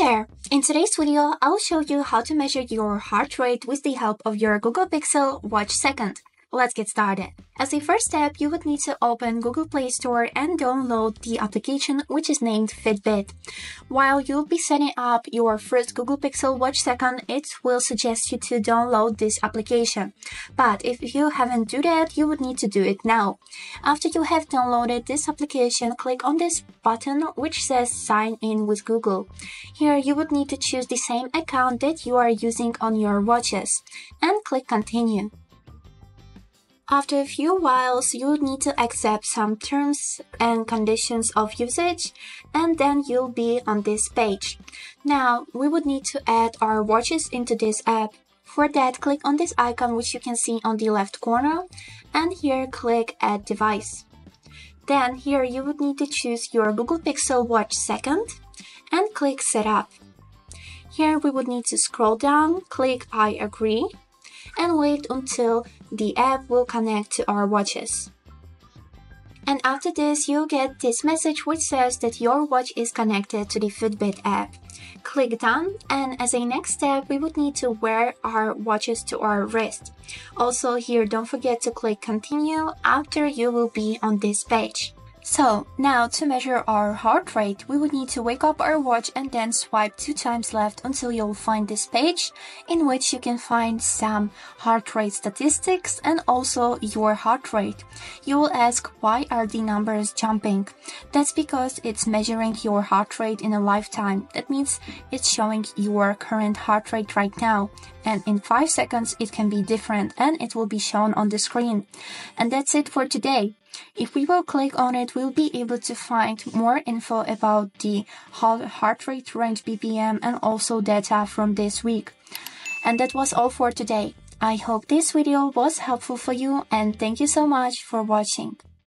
there! In today's video, I'll show you how to measure your heart rate with the help of your Google Pixel Watch Second. Let's get started. As a first step, you would need to open Google Play Store and download the application which is named Fitbit. While you'll be setting up your first Google Pixel Watch Second, it will suggest you to download this application. But if you haven't do that, you would need to do it now. After you have downloaded this application, click on this button which says Sign in with Google. Here you would need to choose the same account that you are using on your watches and click Continue. After a few whiles, you would need to accept some terms and conditions of usage, and then you'll be on this page. Now, we would need to add our watches into this app. For that, click on this icon which you can see on the left corner, and here click Add Device. Then here you would need to choose your Google Pixel Watch Second and click Setup. Here we would need to scroll down, click I agree, and wait until the app will connect to our watches. And after this, you'll get this message which says that your watch is connected to the Fitbit app. Click Done, and as a next step, we would need to wear our watches to our wrist. Also here, don't forget to click Continue after you will be on this page. So, now to measure our heart rate, we would need to wake up our watch and then swipe 2 times left until you'll find this page in which you can find some heart rate statistics and also your heart rate. You will ask, why are the numbers jumping? That's because it's measuring your heart rate in a lifetime. That means it's showing your current heart rate right now. And in 5 seconds it can be different and it will be shown on the screen. And that's it for today. If we will click on it, we'll be able to find more info about the heart rate range BPM and also data from this week. And that was all for today. I hope this video was helpful for you and thank you so much for watching.